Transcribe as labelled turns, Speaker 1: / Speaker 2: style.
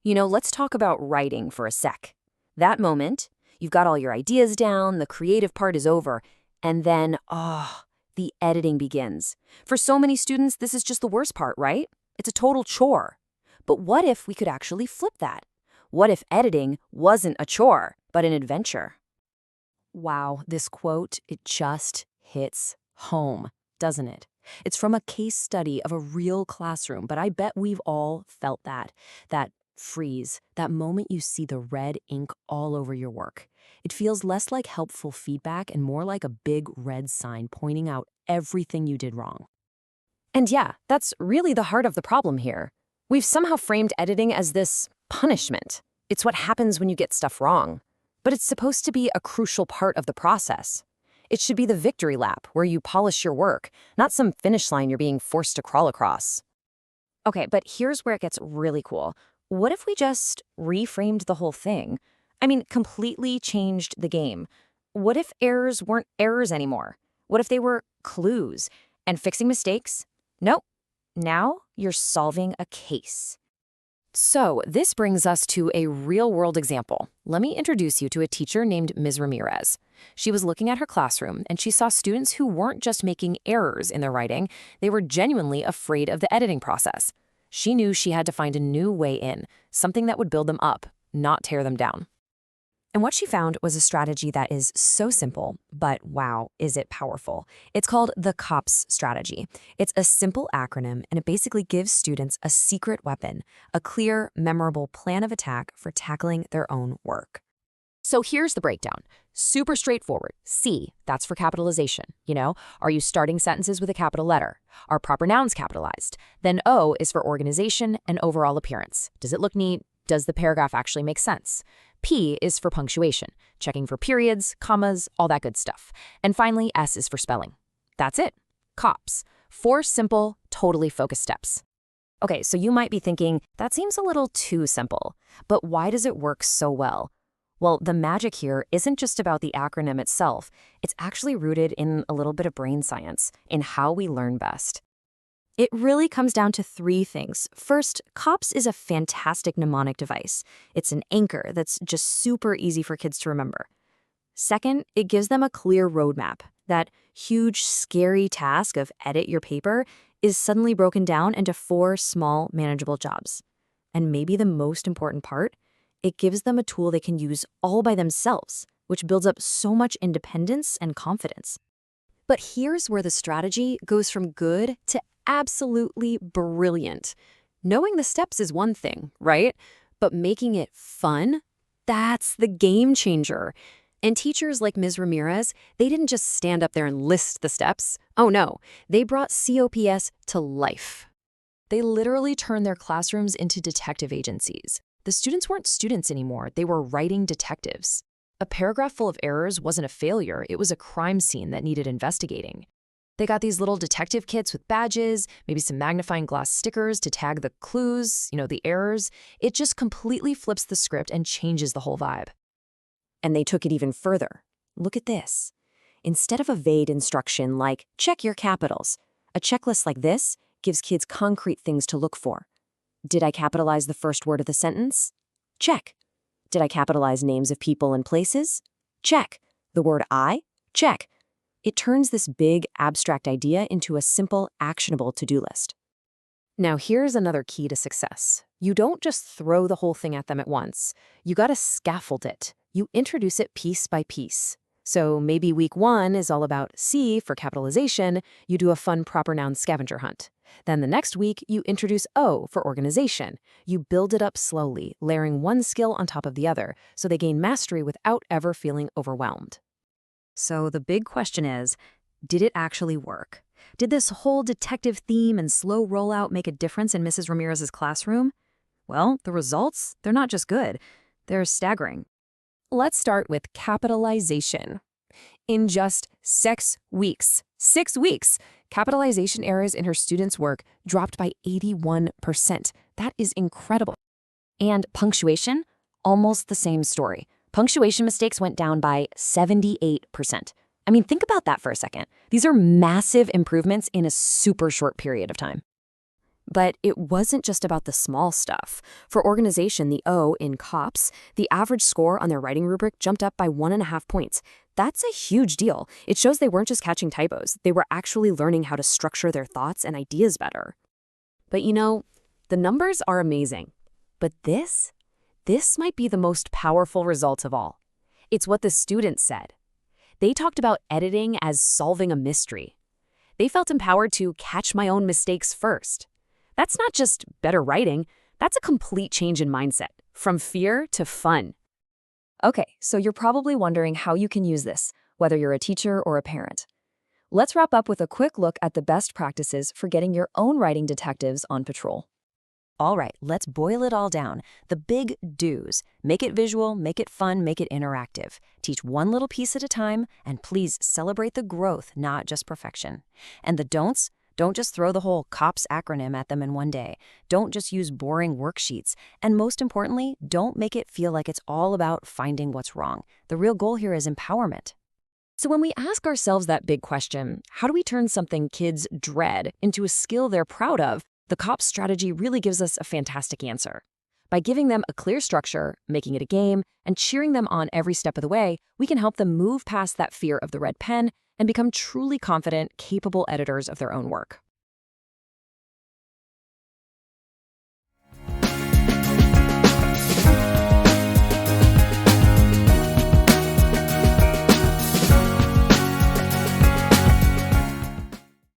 Speaker 1: Let's talk about writing for a sec. That moment, you've got all your ideas down, the creative part is over, and then, the editing begins. For so many students, this is just the worst part, right? It's a total chore. But what if we could actually flip that? What if editing wasn't a chore, but an adventure? Wow, this quote, it just hits home, doesn't it? It's from a case study of a real classroom, but I bet we've all felt that freeze, that moment you see the red ink all over your work. It feels less like helpful feedback and more like a big red sign pointing out everything you did wrong. And yeah, that's really the heart of the problem here. We've somehow framed editing as this punishment. It's what happens when you get stuff wrong. But it's supposed to be a crucial part of the process. It should be the victory lap where you polish your work, not some finish line you're being forced to crawl across. Okay, but here's where it gets really cool. What if we just reframed the whole thing? I mean, completely changed the game. What if errors weren't errors anymore? What if they were clues? And fixing mistakes? Nope. Now you're solving a case. So this brings us to a real-world example. Let me introduce you to a teacher named Ms. Ramirez. She was looking at her classroom, and she saw students who weren't just making errors in their writing, they were genuinely afraid of the editing process. She knew she had to find a new way in, something that would build them up, not tear them down. And what she found was a strategy that is so simple, but wow, is it powerful. It's called the COPS strategy. It's a simple acronym, and it basically gives students a secret weapon, a clear, memorable plan of attack for tackling their own work. So here's the breakdown. Super straightforward. C, that's for capitalization. Are you starting sentences with a capital letter? Are proper nouns capitalized? Then O is for organization and overall appearance. Does it look neat? Does the paragraph actually make sense? P is for punctuation, checking for periods, commas, all that good stuff. And finally, S is for spelling. That's it. COPS. 4 simple, totally focused steps. Okay, so you might be thinking, that seems a little too simple. But why does it work so well? Well, the magic here isn't just about the acronym itself. It's actually rooted in a little bit of brain science, in how we learn best. It really comes down to 3 things. First, COPS is a fantastic mnemonic device. It's an anchor that's just super easy for kids to remember. Second, it gives them a clear roadmap. That huge, scary task of edit your paper is suddenly broken down into 4 small, manageable jobs. And maybe the most important part, it gives them a tool they can use all by themselves, which builds up so much independence and confidence. But here's where the strategy goes from good to absolutely brilliant. Knowing the steps is one thing, right? But making it fun, that's the game changer. And teachers like Ms. Ramirez, they didn't just stand up there and list the steps. Oh no, they brought COPS to life. They literally turned their classrooms into detective agencies. The students weren't students anymore, they were writing detectives. A paragraph full of errors wasn't a failure, it was a crime scene that needed investigating. They got these little detective kits with badges, maybe some magnifying glass stickers to tag the clues, the errors. It just completely flips the script and changes the whole vibe. And they took it even further. Look at this. Instead of a vague instruction like, check your capitals, a checklist like this gives kids concrete things to look for. Did I capitalize the first word of the sentence? Check. Did I capitalize names of people and places? Check. The word I? Check. It turns this big, abstract idea into a simple, actionable to-do list. Now, here's another key to success. You don't just throw the whole thing at them at once. You gotta scaffold it. You introduce it piece by piece. So maybe week 1 is all about C for capitalization. You do a fun proper noun scavenger hunt. Then the next week, you introduce O for organization. You build it up slowly, layering one skill on top of the other, so they gain mastery without ever feeling overwhelmed. So the big question is, did it actually work? Did this whole detective theme and slow rollout make a difference in Mrs. Ramirez's classroom? Well, the results, they're not just good, they're staggering. Let's start with capitalization. In just 6 weeks, capitalization errors in her students' work dropped by 81%. That is incredible. And punctuation, almost the same story. Punctuation mistakes went down by 78%. I mean, think about that for a second. These are massive improvements in a super short period of time. But it wasn't just about the small stuff. For organization, the O in COPS, the average score on their writing rubric jumped up by 1.5 points. That's a huge deal. It shows they weren't just catching typos. They were actually learning how to structure their thoughts and ideas better. But the numbers are amazing. But this might be the most powerful result of all. It's what the students said. They talked about editing as solving a mystery. They felt empowered to catch my own mistakes first. That's not just better writing, that's a complete change in mindset, from fear to fun. Okay, so you're probably wondering how you can use this, whether you're a teacher or a parent. Let's wrap up with a quick look at the best practices for getting your own writing detectives on patrol. All right, let's boil it all down. The big do's. Make it visual, make it fun, make it interactive. Teach one little piece at a time, and please celebrate the growth, not just perfection. And the don'ts? Don't just throw the whole COPS acronym at them in one day. Don't just use boring worksheets. And most importantly, don't make it feel like it's all about finding what's wrong. The real goal here is empowerment. So when we ask ourselves that big question, how do we turn something kids dread into a skill they're proud of? The COPS strategy really gives us a fantastic answer. By giving them a clear structure, making it a game, and cheering them on every step of the way, we can help them move past that fear of the red pen and become truly confident, capable editors of their own work.